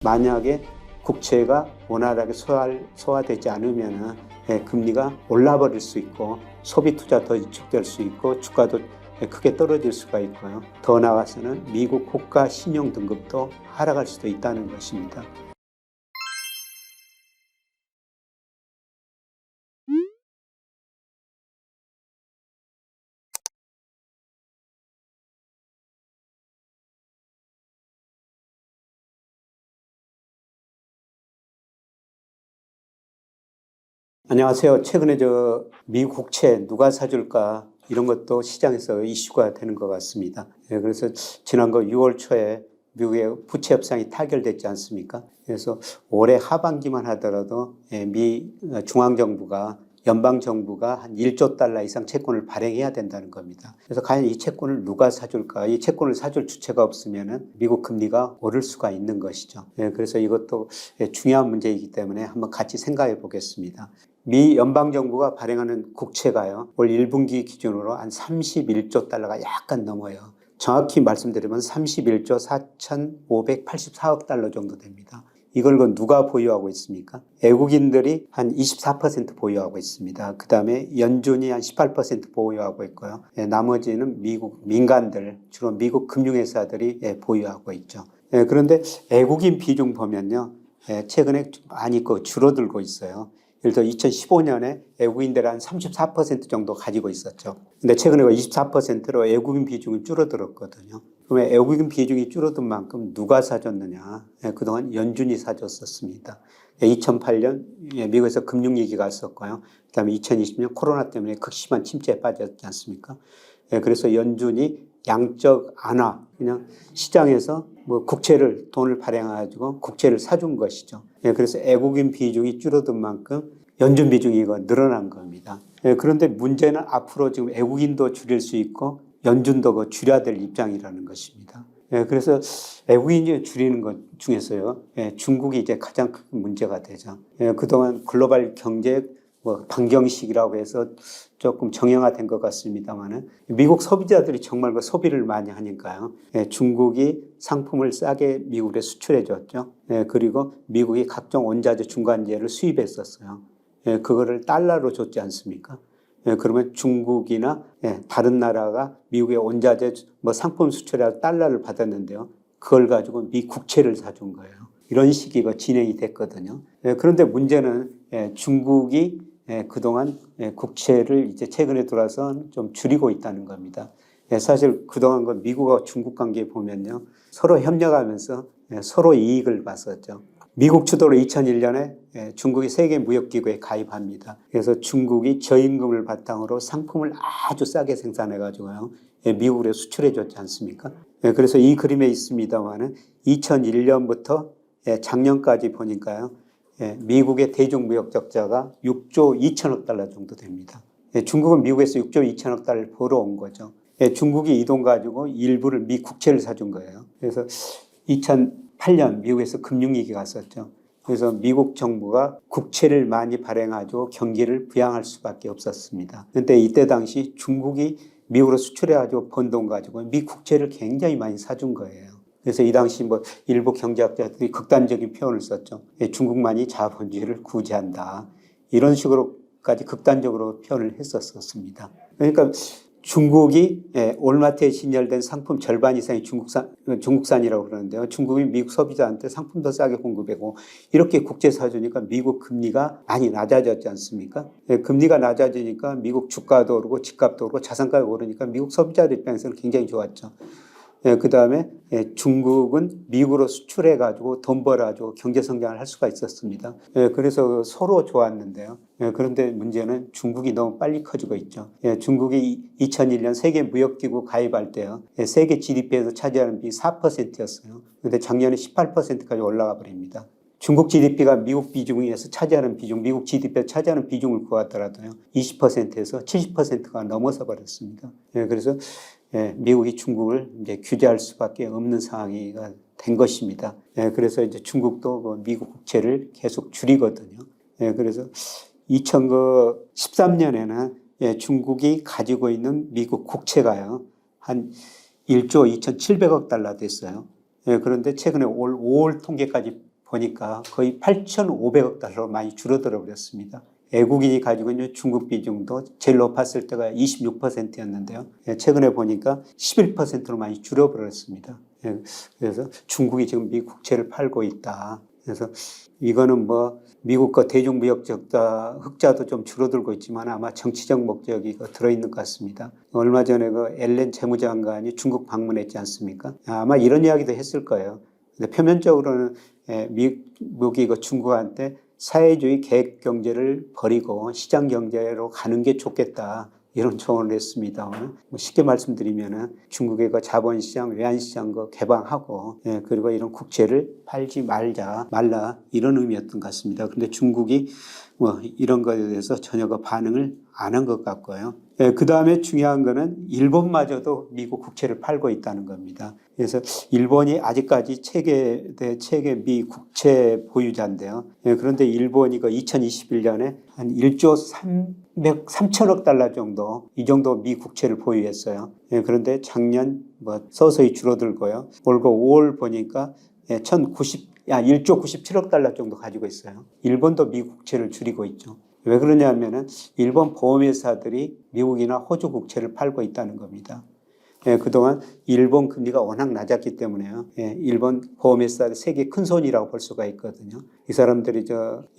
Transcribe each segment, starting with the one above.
만약에 국채가 원활하게 소화되지 않으면 금리가 올라버릴 수 있고 소비 투자 더 위축될 수 있고 주가도 크게 떨어질 수가 있고요. 더 나아가서는 미국 국가 신용 등급도 하락할 수도 있다는 것입니다. 안녕하세요. 최근에 미국 국채 누가 사줄까 이런 것도 시장에서 이슈가 되는 것 같습니다. 그래서 지난 6월 초에 미국의 부채 협상이 타결됐지 않습니까? 그래서 올해 하반기만 하더라도 미 중앙정부가 연방정부가 한 1조 달러 이상 채권을 발행해야 된다는 겁니다. 그래서 과연 이 채권을 누가 사줄까? 이 채권을 사줄 주체가 없으면 미국 금리가 오를 수가 있는 것이죠. 그래서 이것도 중요한 문제이기 때문에 한번 같이 생각해 보겠습니다. 미 연방정부가 발행하는 국채가요, 올 1분기 기준으로 한 31조 달러가 약간 넘어요. 정확히 말씀드리면 31조 4,584억 달러 정도 됩니다. 이걸 누가 보유하고 있습니까? 외국인들이 한 24% 보유하고 있습니다. 그 다음에 연준이 한 18% 보유하고 있고요. 나머지는 미국 민간들, 주로 미국 금융회사들이 보유하고 있죠. 그런데 외국인 비중 보면요, 최근에 많이 줄어들고 있어요. 예를 들어 2015년에 외국인들 한 34% 정도 가지고 있었죠. 근데 최근에 24%로 외국인 비중이 줄어들었거든요. 그러면 외국인 비중이 줄어든 만큼 누가 사줬느냐? 그동안 연준이 사줬었습니다. 2008년 미국에서 금융위기가 있었고요. 그다음에 2020년 코로나 때문에 극심한 침체에 빠졌지 않습니까? 그래서 연준이 양적 안화, 그냥 시장에서 국채를 돈을 발행해가지고 국채를 사준 것이죠. 그래서 외국인 비중이 줄어든 만큼 연준 비중이 늘어난 겁니다. 그런데 문제는 앞으로 지금 외국인도 줄일 수 있고 연준도 줄여야 될 입장이라는 것입니다. 그래서 외국인이 줄이는 것 중에서요, 중국이 이제 가장 큰 문제가 되죠. 그동안 글로벌 경제 방정식이라고 해서 조금 정형화된 것 같습니다만은 미국 소비자들이 정말 소비를 많이 하니까요. 중국이 상품을 싸게 미국에 수출해 줬죠. 그리고 미국이 각종 원자재 중간재를 수입했었어요. 그거를 달러로 줬지 않습니까? 그러면 중국이나 다른 나라가 미국의 원자재 상품 수출에 달러를 받았는데요. 그걸 가지고 미 국채를 사준 거예요. 이런 식이 진행이 됐거든요. 그런데 문제는 중국이 그동안 국채를 이제 최근에 들어서 좀 줄이고 있다는 겁니다. 사실 그동안 미국과 중국 관계 보면요, 서로 협력하면서 서로 이익을 봤었죠. 미국 주도로 2001년에 중국이 세계무역기구에 가입합니다. 그래서 중국이 저임금을 바탕으로 상품을 아주 싸게 생산해가지고요, 미국에 수출해 줬지 않습니까? 그래서 이 그림에 있습니다만은 2001년부터 작년까지 보니까요, 미국의 대중무역 적자가 6조 2천억 달러 정도 됩니다. 중국은 미국에서 6조 2천억 달러를 벌어온 거죠. 중국이 이 돈 가지고 일부를 미 국채를 사준 거예요. 그래서 2008년 미국에서 금융위기가 왔었죠. 그래서 미국 정부가 국채를 많이 발행하고 경기를 부양할 수밖에 없었습니다. 그런데 이때 당시 중국이 미국으로 수출해가지고 번 돈 가지고 미 국채를 굉장히 많이 사준 거예요. 그래서 이 당시 일부 경제학자들이 극단적인 표현을 썼죠. 중국만이 자본주의를 구제한다. 이런 식으로까지 극단적으로 표현을 했었습니다. 그러니까 중국이 올마트에 진열된 상품 절반 이상이 중국산이라고 그러는데요. 중국이 미국 소비자한테 상품 더 싸게 공급하고 이렇게 국제 사주니까 미국 금리가 많이 낮아졌지 않습니까? 금리가 낮아지니까 미국 주가도 오르고 집값도 오르고 자산가가 오르니까 미국 소비자들 입장에서는 굉장히 좋았죠. 그 다음에 중국은 미국으로 수출해가지고 돈 벌어가지고 경제성장을 할 수가 있었습니다. 그래서 서로 좋았는데요. 그런데 문제는 중국이 너무 빨리 커지고 있죠. 중국이 2001년 세계무역기구 가입할 때요, 세계 GDP에서 차지하는 비율이 4%였어요. 그런데 작년에 18%까지 올라가 버립니다. 중국 GDP가 미국 비중에서 차지하는 비중, 미국 GDP에서 차지하는 비중을 구하더라도요, 20%에서 70%가 넘어서 버렸습니다. 그래서 미국이 중국을 이제 규제할 수밖에 없는 상황이 된 것입니다. 그래서 이제 중국도 미국 국채를 계속 줄이거든요. 그래서 2013년에는 중국이 가지고 있는 미국 국채가요, 한 1조 2,700억 달러 됐어요. 그런데 최근에 올 5월 통계까지 보니까 거의 8,500억 달러로 많이 줄어들어 버렸습니다. 외국인이 가지고 있는 중국 비중도 제일 높았을 때가 26%였는데요. 최근에 보니까 11%로 많이 줄어버렸습니다. 그래서 중국이 지금 미 국채를 팔고 있다. 그래서 이거는 뭐 미국과 대중무역적 흑자도 좀 줄어들고 있지만 아마 정치적 목적이 들어있는 것 같습니다. 얼마 전에 그 앨런 재무장관이 중국 방문했지 않습니까? 아마 이런 이야기도 했을 거예요. 근데 표면적으로는 미국이 중국한테 사회주의 계획 경제를 버리고 시장 경제로 가는 게 좋겠다. 이런 조언을 했습니다. 쉽게 말씀드리면은 중국의 그 자본시장, 외환시장 개방하고, 그리고 이런 국채를 팔지 말라 이런 의미였던 것 같습니다. 그런데 중국이 뭐 이런 것에 대해서 전혀 반응을 안 한 것 같고요. 그 다음에 중요한 거는 일본마저도 미국 국채를 팔고 있다는 겁니다. 그래서 일본이 아직까지 세계 미 국채 보유자인데요. 그런데 일본이 2021년에 한 1조 3천억 달러 정도, 이 정도 미 국채를 보유했어요. 그런데 작년 서서히 줄어들고요. 올 5월 보니까 1조 97억 달러 정도 가지고 있어요. 일본도 미 국채를 줄이고 있죠. 왜 그러냐면은 일본 보험회사들이 미국이나 호주 국채를 팔고 있다는 겁니다. 그동안 일본 금리가 워낙 낮았기 때문에요. 일본 보험회사들 세계 큰 손이라고 볼 수가 있거든요. 이 사람들이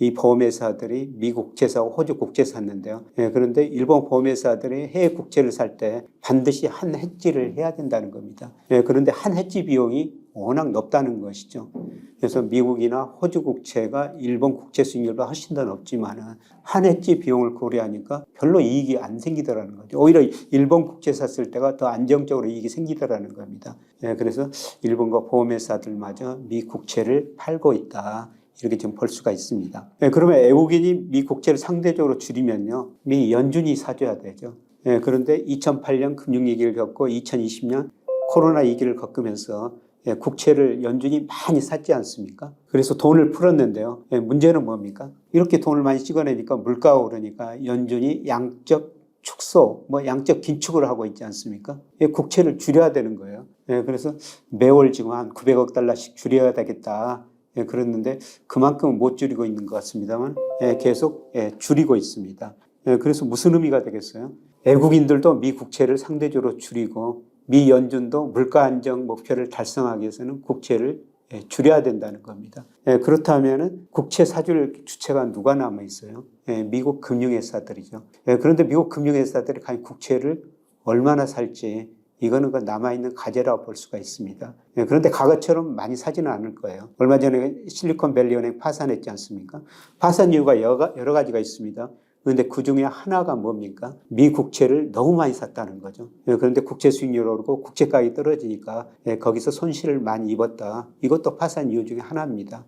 이 보험회사들이 미국 국채 사고 호주 국채 샀는데요. 그런데 일본 보험회사들이 해외 국채를 살 때 반드시 한 해지를 해야 된다는 겁니다. 그런데 한 해지 비용이 워낙 높다는 것이죠. 그래서 미국이나 호주 국채가 일본 국채 수익률보다 훨씬 더 높지만 한 해지 비용을 고려하니까 별로 이익이 안 생기더라는 거죠. 오히려 일본 국채 샀을 때가 더 안정적으로 이익이 생기더라는 겁니다. 그래서 일본과 보험회사들마저 미 국채를 팔고 있다. 이렇게 좀 볼 수가 있습니다. 그러면 외국인이 미 국채를 상대적으로 줄이면요, 미 연준이 사줘야 되죠. 그런데 2008년 금융위기를 겪고 2020년 코로나 위기를 겪으면서 국채를 연준이 많이 샀지 않습니까? 그래서 돈을 풀었는데요. 문제는 뭡니까? 이렇게 돈을 많이 찍어내니까 물가가 오르니까 연준이 양적 축소, 양적 긴축을 하고 있지 않습니까? 국채를 줄여야 되는 거예요. 그래서 매월 지금 한 900억 달러씩 줄여야 되겠다. 그랬는데 그만큼은 못 줄이고 있는 것 같습니다만 계속 줄이고 있습니다. 그래서 무슨 의미가 되겠어요? 외국인들도 미 국채를 상대적으로 줄이고 미 연준도 물가 안정 목표를 달성하기 위해서는 국채를 줄여야 된다는 겁니다. 그렇다면 국채 사줄 주체가 누가 남아 있어요? 미국 금융회사들이죠. 그런데 미국 금융회사들이 과연 국채를 얼마나 살지 이거는 남아있는 과제라고 볼 수가 있습니다. 그런데 과거처럼 많이 사지는 않을 거예요. 얼마 전에 실리콘밸리 은행 파산했지 않습니까? 파산 이유가 여러 가지가 있습니다. 그런데 그 중에 하나가 뭡니까? 미 국채를 너무 많이 샀다는 거죠. 그런데 국채 수익률이 오르고 국채 가격이 떨어지니까 거기서 손실을 많이 입었다. 이것도 파산 이유 중에 하나입니다.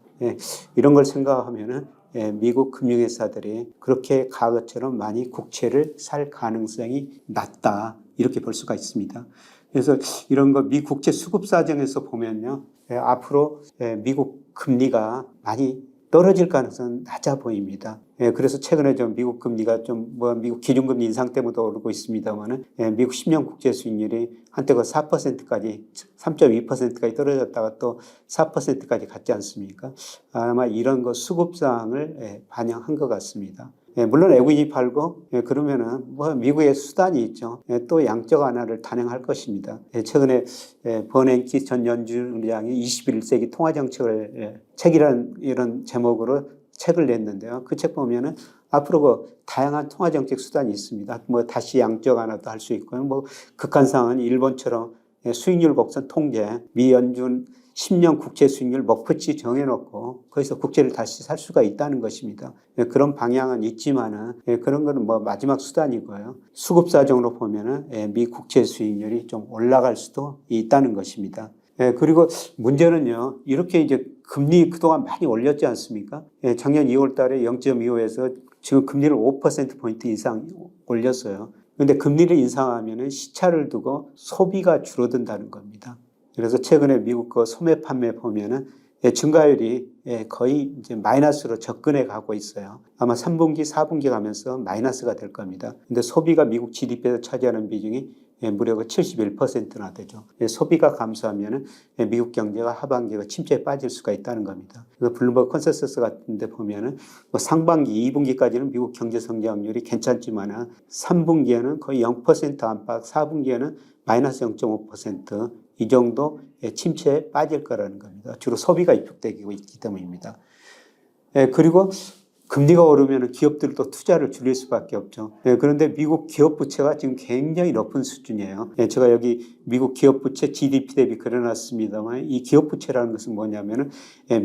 이런 걸 생각하면은 미국 금융회사들이 그렇게 과거처럼 많이 국채를 살 가능성이 낮다. 이렇게 볼 수가 있습니다. 그래서 이런 거 미 국채 수급 사정에서 보면요. 앞으로 미국 금리가 많이 떨어질 가능성은 낮아 보입니다. 그래서 최근에 좀 미국 금리가 미국 기준금리 인상 때문에 오르고 있습니다만은 미국 10년 국채 수익률이 한때 4%까지 3.2%까지 떨어졌다가 또 4%까지 갔지 않습니까? 아마 이런 거 수급 사항을 반영한 것 같습니다. 물론 외국인이 팔고 그러면은 미국의 수단이 있죠. 또 양적 완화를 단행할 것입니다. 최근에 버냉키 전 연준의장이 21세기 통화정책을 책이라는 이런 제목으로 책을 냈는데요. 그 책 보면은 앞으로 다양한 통화정책 수단이 있습니다. 다시 양적 완화도 할 수 있고요. 극한 상황은 일본처럼 수익률 곡선 통제, 미 연준 10년 국채 수익률 목표치 정해놓고 거기서 국채를 다시 살 수가 있다는 것입니다. 그런 방향은 있지만은 그런 거는 마지막 수단이고요. 수급 사정으로 보면은 미 국채 수익률이 좀 올라갈 수도 있다는 것입니다. 그리고 문제는요, 이렇게 이제 금리 그동안 많이 올렸지 않습니까? 작년 2월 달에 0.25에서 지금 금리를 5%포인트 이상 올렸어요. 그런데 금리를 인상하면은 시차를 두고 소비가 줄어든다는 겁니다. 그래서 최근에 미국 소매 판매 보면은 증가율이 거의 이제 마이너스로 접근해 가고 있어요. 아마 3분기, 4분기 가면서 마이너스가 될 겁니다. 근데 소비가 미국 GDP에서 차지하는 비중이 무려 71%나 되죠. 소비가 감소하면 미국 경제가 하반기가 침체에 빠질 수가 있다는 겁니다. 블룸버그 컨센서스 같은 데 보면은 상반기 2분기까지는 미국 경제 성장률이 괜찮지만 3분기에는 거의 0% 안팎, 4분기에는 마이너스 0.5% 이 정도 침체에 빠질 거라는 겁니다. 주로 소비가 위축되고 있기 때문입니다. 그리고 금리가 오르면 기업들도 투자를 줄일 수밖에 없죠. 그런데 미국 기업 부채가 지금 굉장히 높은 수준이에요. 제가 여기 미국 기업 부채 GDP 대비 그려놨습니다만 이 기업 부채라는 것은 뭐냐면은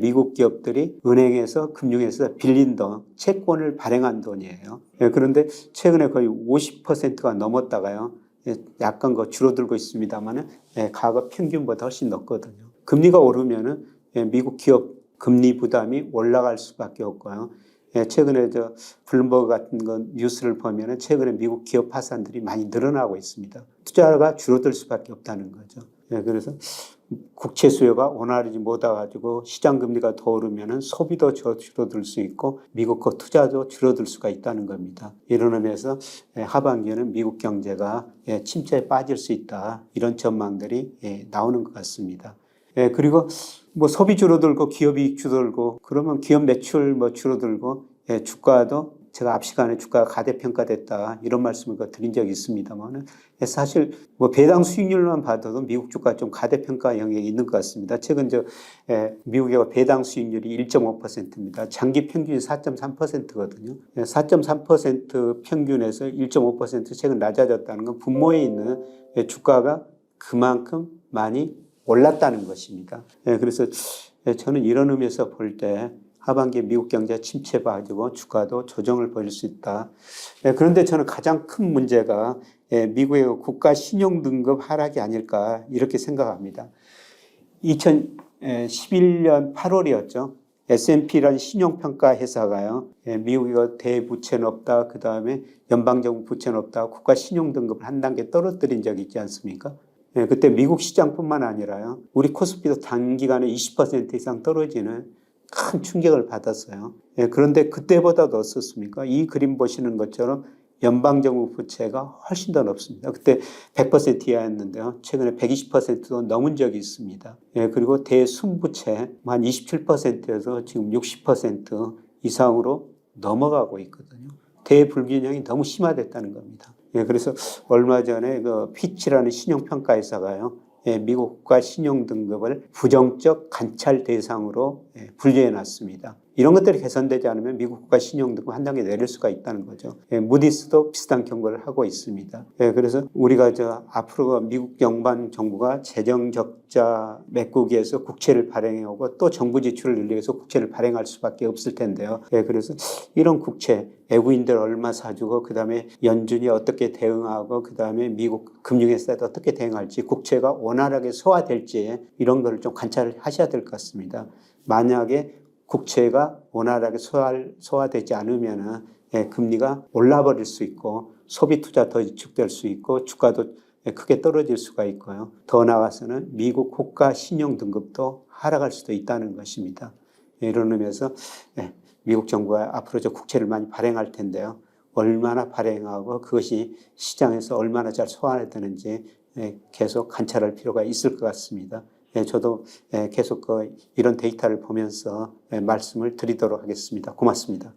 미국 기업들이 은행에서 금융에서 빌린 돈, 채권을 발행한 돈이에요. 그런데 최근에 거의 50%가 넘었다가요. 약간 줄어들고 있습니다만 과거 평균보다 훨씬 높거든요. 금리가 오르면은 미국 기업 금리 부담이 올라갈 수밖에 없고요. 최근에 블룸버그 같은 거 뉴스를 보면은 최근에 미국 기업 파산들이 많이 늘어나고 있습니다. 투자가 줄어들 수밖에 없다는 거죠. 그래서 국채 수요가 원활하지 못해가지고 시장 금리가 더 오르면은 소비도 줄어들 수 있고 미국 거 투자도 줄어들 수가 있다는 겁니다. 이런 의미에서 하반기에는 미국 경제가 침체에 빠질 수 있다. 이런 전망들이 나오는 것 같습니다. 그리고 소비 줄어들고 기업 이익 줄어들고 그러면 기업 매출 줄어들고 주가도 제가 앞 시간에 주가가 가대평가됐다 이런 말씀을 드린 적이 있습니다만 사실 배당 수익률만 봐도 미국 주가 좀 가대평가 영역이 있는 것 같습니다. 최근 미국의 배당 수익률이 1.5%입니다. 장기 평균이 4.3%거든요. 4.3% 평균에서 1.5% 최근 낮아졌다는 건 분모에 있는 주가가 그만큼 많이 올랐다는 것입니다. 그래서 저는 이런 의미에서 볼 때 하반기에 미국 경제 침체 봐가지고 주가도 조정을 벌일 수 있다. 그런데 저는 가장 큰 문제가 미국의 국가 신용 등급 하락이 아닐까 이렇게 생각합니다. 2011년 8월이었죠. S&P라는 신용평가 회사가요. 미국이 대부채는 없다. 그 다음에 연방정부 부채는 없다. 국가 신용 등급을 한 단계 떨어뜨린 적이 있지 않습니까? 그때 미국 시장뿐만 아니라요. 우리 코스피도 단기간에 20% 이상 떨어지는 큰 충격을 받았어요. 그런데 그때보다도 어떻습니까? 이 그림 보시는 것처럼 연방정부 부채가 훨씬 더 높습니다. 그때 100% 이하였는데요. 최근에 120%도 넘은 적이 있습니다. 그리고 대순부채 한 27%에서 지금 60% 이상으로 넘어가고 있거든요. 대불균형이 너무 심화됐다는 겁니다. 그래서 얼마 전에 피치라는 신용평가회사가요. 미국 국가 신용 등급을 부정적 관찰 대상으로 분류해 놨습니다. 이런 것들이 개선되지 않으면 미국 국가 신용 등급 한 단계 내릴 수가 있다는 거죠. 무디스도 비슷한 경고를 하고 있습니다. 그래서 우리가 앞으로 미국 연방 정부가 재정 적자 메꾸기에서 국채를 발행해오고 또 정부 지출을 늘리기 위해서 국채를 발행할 수밖에 없을 텐데요. 그래서 이런 국채 외국인들 얼마 사주고 그다음에 연준이 어떻게 대응하고 그다음에 미국 금융회사도 어떻게 대응할지 국채가 원활하게 소화될지 이런 거를 좀 관찰을 하셔야 될 것 같습니다. 만약에 국채가 원활하게 소화되지 않으면 금리가 올라버릴 수 있고 소비 투자 더 위축될 수 있고 주가도 크게 떨어질 수가 있고요. 더 나아가서는 미국 국가 신용 등급도 하락할 수도 있다는 것입니다. 이런 의미에서 미국 정부가 앞으로 국채를 많이 발행할 텐데요. 얼마나 발행하고 그것이 시장에서 얼마나 잘 소화되는지 계속 관찰할 필요가 있을 것 같습니다. 저도 계속 이런 데이터를 보면서 말씀을 드리도록 하겠습니다. 고맙습니다.